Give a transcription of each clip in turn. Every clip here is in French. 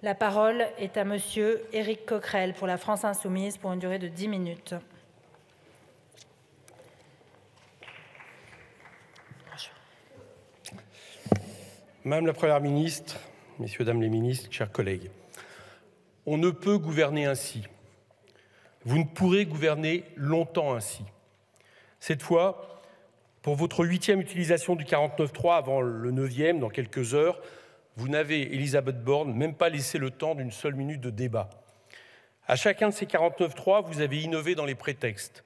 La parole est à Monsieur Éric Coquerel pour la France Insoumise pour une durée de 10 minutes. Madame la Première ministre, messieurs, dames les ministres, chers collègues, on ne peut gouverner ainsi. Vous ne pourrez gouverner longtemps ainsi. Cette fois, pour votre 8e utilisation du 49.3 avant le 9e, dans quelques heures, vous n'avez, Élisabeth Borne, même pas laissé le temps d'une seule minute de débat. À chacun de ces 49.3, vous avez innové dans les prétextes.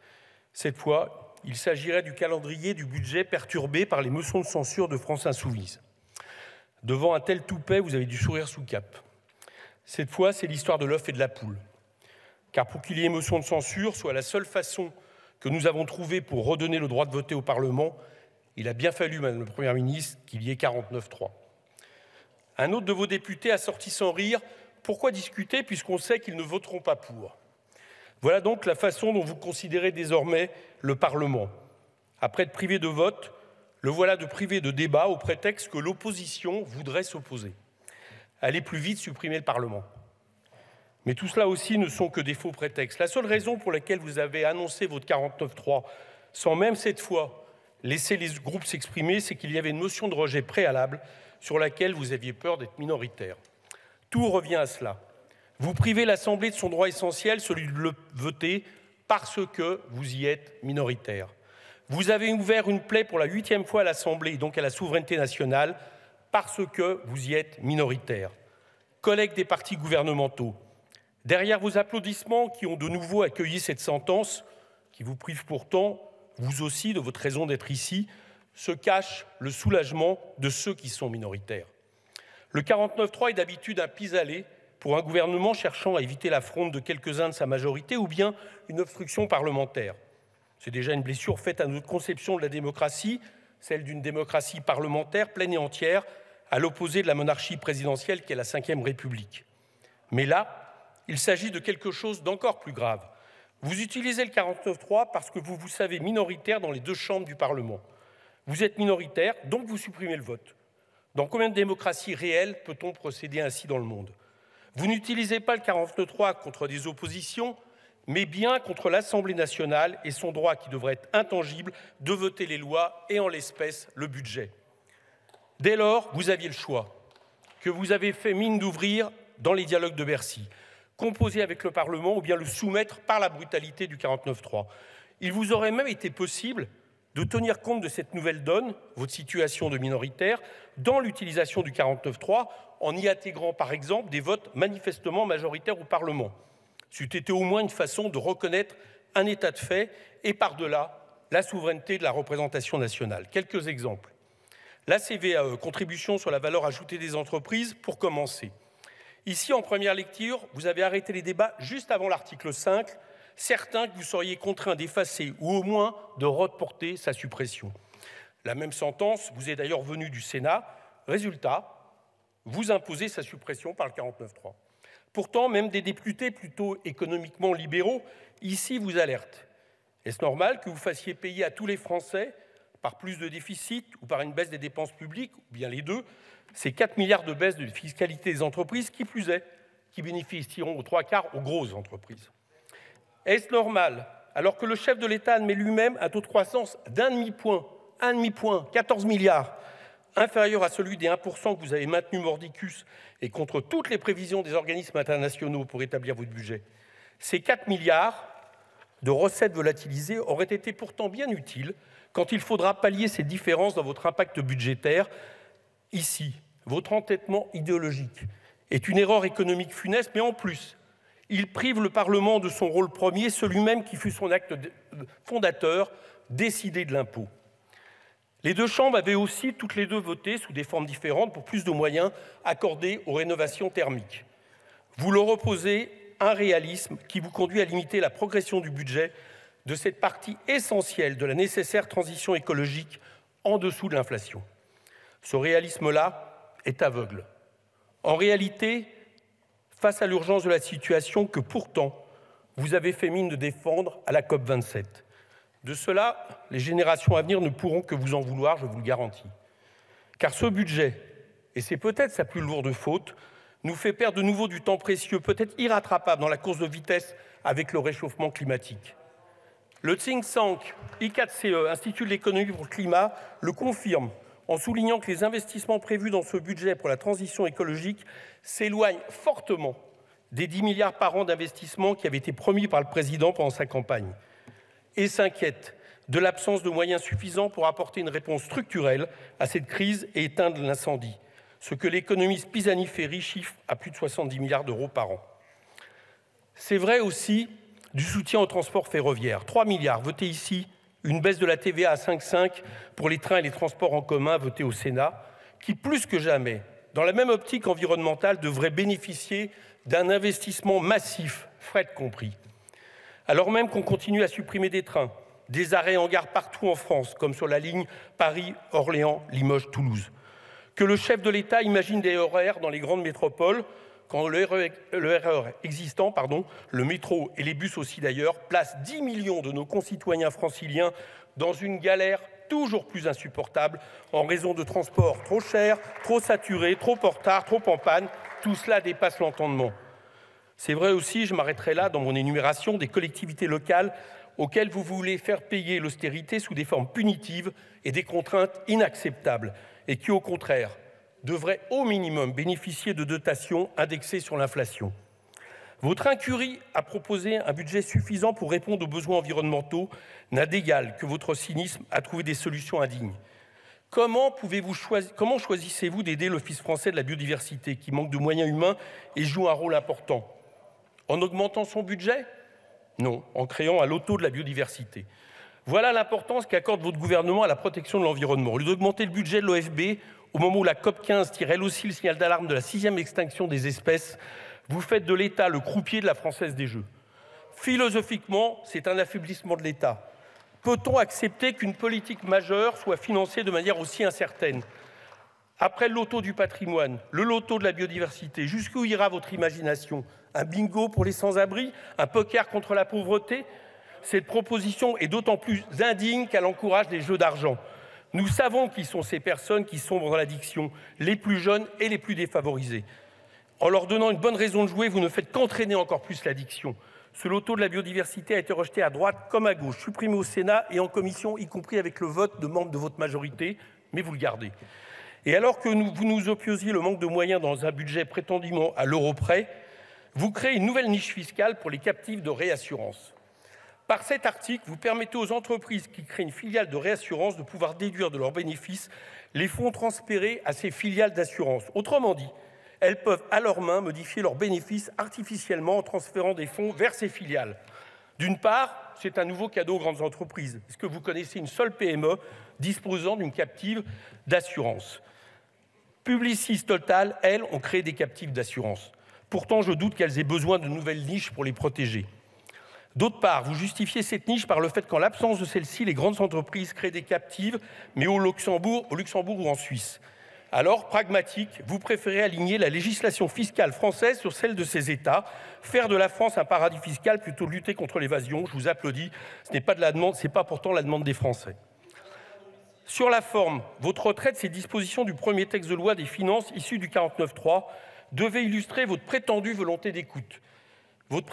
Cette fois, il s'agirait du calendrier du budget perturbé par les motions de censure de France Insoumise. Devant un tel toupet, vous avez du sourire sous cap. Cette fois, c'est l'histoire de l'œuf et de la poule. Car pour qu'il y ait motion de censure, soit la seule façon que nous avons trouvée pour redonner le droit de voter au Parlement, il a bien fallu, Madame la Première ministre, qu'il y ait 49.3. Un autre de vos députés a sorti sans rire « Pourquoi discuter puisqu'on sait qu'ils ne voteront pas pour ?» Voilà donc la façon dont vous considérez désormais le Parlement. Après être privé de vote, le voilà de privé de débat au prétexte que l'opposition voudrait s'opposer. Allez plus vite, supprimer le Parlement. Mais tout cela aussi ne sont que des faux prétextes. La seule raison pour laquelle vous avez annoncé votre 49.3, sans même cette fois laisser les groupes s'exprimer, c'est qu'il y avait une motion de rejet préalable sur laquelle vous aviez peur d'être minoritaire. Tout revient à cela. Vous privez l'Assemblée de son droit essentiel, celui de le voter, parce que vous y êtes minoritaire. Vous avez ouvert une plaie pour la 8e fois à l'Assemblée, donc à la souveraineté nationale, parce que vous y êtes minoritaire. Collègues des partis gouvernementaux, derrière vos applaudissements qui ont de nouveau accueilli cette sentence, qui vous prive pourtant, vous aussi, de votre raison d'être ici, se cache le soulagement de ceux qui sont minoritaires. Le 49.3 est d'habitude un pis-aller pour un gouvernement cherchant à éviter l'affronte de quelques-uns de sa majorité ou bien une obstruction parlementaire. C'est déjà une blessure faite à notre conception de la démocratie, celle d'une démocratie parlementaire pleine et entière, à l'opposé de la monarchie présidentielle qu'est la Ve République. Mais là, il s'agit de quelque chose d'encore plus grave. Vous utilisez le 49.3 parce que vous vous savez minoritaire dans les deux chambres du Parlement. Vous êtes minoritaire, donc vous supprimez le vote. Dans combien de démocraties réelles peut-on procéder ainsi dans le monde? Vous n'utilisez pas le 49.3 contre des oppositions, mais bien contre l'Assemblée nationale et son droit qui devrait être intangible de voter les lois et en l'espèce le budget. Dès lors, vous aviez le choix, que vous avez fait mine d'ouvrir dans les dialogues de Bercy, composer avec le Parlement ou bien le soumettre par la brutalité du 49.3. Il vous aurait même été possible de tenir compte de cette nouvelle donne, votre situation de minoritaire, dans l'utilisation du 49.3, en y intégrant par exemple des votes manifestement majoritaires au Parlement. C'eût été au moins une façon de reconnaître un état de fait et par-delà la souveraineté de la représentation nationale. Quelques exemples. La CVAE, contribution sur la valeur ajoutée des entreprises, pour commencer. Ici, en première lecture, vous avez arrêté les débats juste avant l'article 5, certains que vous seriez contraints d'effacer ou au moins de reporter sa suppression. La même sentence vous est d'ailleurs venue du Sénat. Résultat, vous imposez sa suppression par le 49.3. Pourtant, même des députés plutôt économiquement libéraux, ici, vous alertent. Est-ce normal que vous fassiez payer à tous les Français, par plus de déficit ou par une baisse des dépenses publiques, ou bien les deux, ces 4 milliards de baisse de fiscalité des entreprises, qui plus est, qui bénéficieront aux 3/4 aux grosses entreprises? Est-ce normal, alors que le chef de l'État admet lui-même un taux de croissance d'un demi-point, 14 milliards, inférieur à celui des 1% que vous avez maintenu mordicus et contre toutes les prévisions des organismes internationaux pour établir votre budget? Ces 4 milliards de recettes volatilisées auraient été pourtant bien utiles quand il faudra pallier ces différences dans votre impact budgétaire. Ici, votre entêtement idéologique est une erreur économique funeste, mais en plus, il prive le Parlement de son rôle premier, celui même qui fut son acte fondateur, décider de l'impôt. Les deux chambres avaient aussi toutes les deux voté, sous des formes différentes, pour plus de moyens accordés aux rénovations thermiques. Vous leur opposez un réalisme qui vous conduit à limiter la progression du budget de cette partie essentielle de la nécessaire transition écologique en dessous de l'inflation. Ce réalisme-là est aveugle. En réalité, face à l'urgence de la situation que pourtant vous avez fait mine de défendre à la COP27. De cela, les générations à venir ne pourront que vous en vouloir, je vous le garantis. Car ce budget, et c'est peut-être sa plus lourde faute, nous fait perdre de nouveau du temps précieux, peut-être irrattrapable dans la course de vitesse avec le réchauffement climatique. Le think tank I4CE, Institut de l'économie pour le climat, le confirme en soulignant que les investissements prévus dans ce budget pour la transition écologique s'éloignent fortement des 10 milliards par an d'investissements qui avaient été promis par le président pendant sa campagne, et s'inquiète de l'absence de moyens suffisants pour apporter une réponse structurelle à cette crise et éteindre l'incendie, ce que l'économiste Pisani-Ferry chiffre à plus de 70 milliards d'euros par an. C'est vrai aussi du soutien au transport ferroviaire. 3 milliards votés ici, une baisse de la TVA à 5,5 pour les trains et les transports en commun votés au Sénat, qui plus que jamais, dans la même optique environnementale, devrait bénéficier d'un investissement massif, fret compris. Alors même qu'on continue à supprimer des trains, des arrêts en gare partout en France, comme sur la ligne Paris-Orléans-Limoges-Toulouse, que le chef de l'État imagine des horaires dans les grandes métropoles, quand le RER existant, le métro et les bus aussi d'ailleurs, placent 10 millions de nos concitoyens franciliens dans une galère toujours plus insupportable en raison de transports trop chers, trop saturés, trop en retard, trop en panne. Tout cela dépasse l'entendement. C'est vrai aussi, je m'arrêterai là dans mon énumération, des collectivités locales auxquelles vous voulez faire payer l'austérité sous des formes punitives et des contraintes inacceptables, et qui, au contraire, devraient au minimum bénéficier de dotations indexées sur l'inflation. Votre incurie à proposer un budget suffisant pour répondre aux besoins environnementaux n'a d'égal que votre cynisme à trouver des solutions indignes. Comment choisissez-vous d'aider l'Office français de la biodiversité, qui manque de moyens humains et joue un rôle important? En augmentant son budget? Non, en créant un loto de la biodiversité. Voilà l'importance qu'accorde votre gouvernement à la protection de l'environnement. Au lieu d'augmenter le budget de l'OFB, au moment où la COP15 tire elle aussi le signal d'alarme de la 6e extinction des espèces, vous faites de l'État le croupier de la Française des Jeux. Philosophiquement, c'est un affaiblissement de l'État. Peut-on accepter qu'une politique majeure soit financée de manière aussi incertaine? Après le loto du patrimoine, le loto de la biodiversité, jusqu'où ira votre imagination? Un bingo pour les sans-abri? Un poker contre la pauvreté? Cette proposition est d'autant plus indigne qu'elle encourage les jeux d'argent. Nous savons qui sont ces personnes qui sombrent dans l'addiction, les plus jeunes et les plus défavorisés. En leur donnant une bonne raison de jouer, vous ne faites qu'entraîner encore plus l'addiction. Ce loto de la biodiversité a été rejeté à droite comme à gauche, supprimé au Sénat et en commission, y compris avec le vote de membres de votre majorité, mais vous le gardez. Et alors que vous nous opposiez le manque de moyens dans un budget prétendument à l'euro près, vous créez une nouvelle niche fiscale pour les captifs de réassurance. Par cet article, vous permettez aux entreprises qui créent une filiale de réassurance de pouvoir déduire de leurs bénéfices les fonds transférés à ces filiales d'assurance. Autrement dit, elles peuvent à leur main modifier leurs bénéfices artificiellement en transférant des fonds vers ces filiales. D'une part, c'est un nouveau cadeau aux grandes entreprises. Est-ce que vous connaissez une seule PME disposant d'une captive d'assurance? Publicis, Total, elles, ont créé des captives d'assurance. Pourtant, je doute qu'elles aient besoin de nouvelles niches pour les protéger. D'autre part, vous justifiez cette niche par le fait qu'en l'absence de celle-ci, les grandes entreprises créent des captives, mais au Luxembourg ou en Suisse. Alors, pragmatique, vous préférez aligner la législation fiscale française sur celle de ces États, faire de la France un paradis fiscal plutôt que lutter contre l'évasion. Je vous applaudis, ce n'est pas pourtant la demande des Français. Sur la forme, votre retrait de ces dispositions du premier texte de loi des finances issu du 49.3 devait illustrer votre prétendue volonté d'écoute. Votre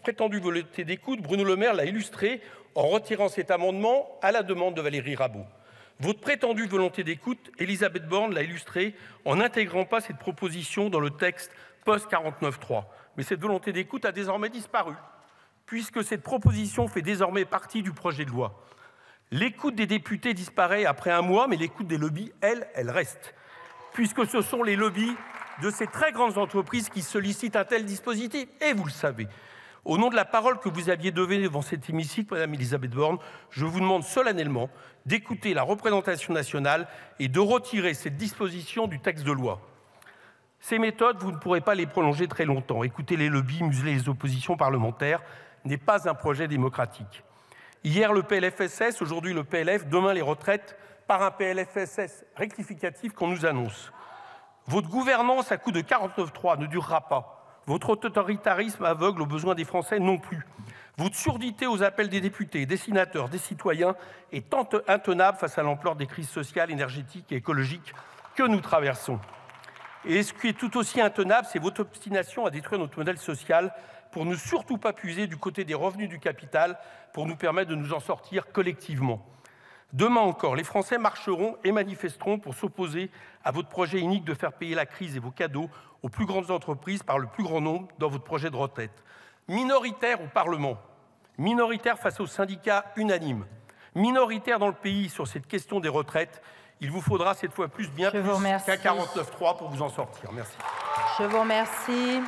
prétendue volonté d'écoute, Bruno Le Maire l'a illustré en retirant cet amendement à la demande de Valérie Rabault. Votre prétendue volonté d'écoute, Elisabeth Borne l'a illustré en n'intégrant pas cette proposition dans le texte post-49.3. Mais cette volonté d'écoute a désormais disparu, puisque cette proposition fait désormais partie du projet de loi. L'écoute des députés disparaît après un mois, mais l'écoute des lobbies, elle reste, puisque ce sont les lobbies de ces très grandes entreprises qui sollicitent un tel dispositif, et vous le savez. Au nom de la parole que vous aviez donnée devant cet hémicycle, Madame Elisabeth Borne, je vous demande solennellement d'écouter la représentation nationale et de retirer cette disposition du texte de loi. Ces méthodes, vous ne pourrez pas les prolonger très longtemps. Écouter les lobbies, museler les oppositions parlementaires n'est pas un projet démocratique. Hier, le PLFSS, aujourd'hui le PLF, demain les retraites, par un PLFSS rectificatif qu'on nous annonce. Votre gouvernance à coup de 49.3 ne durera pas. Votre autoritarisme aveugle aux besoins des Français non plus. Votre surdité aux appels des députés, des sénateurs, des citoyens est intenable face à l'ampleur des crises sociales, énergétiques et écologiques que nous traversons. Et ce qui est tout aussi intenable, c'est votre obstination à détruire notre modèle social pour ne surtout pas puiser du côté des revenus du capital pour nous permettre de nous en sortir collectivement. Demain encore, les Français marcheront et manifesteront pour s'opposer à votre projet inique de faire payer la crise et vos cadeaux aux plus grandes entreprises par le plus grand nombre dans votre projet de retraite. Minoritaire au Parlement, minoritaire face aux syndicats unanimes, minoritaire dans le pays sur cette question des retraites, il vous faudra cette fois bien plus qu'un 49.3 pour vous en sortir. Merci. Je vous remercie.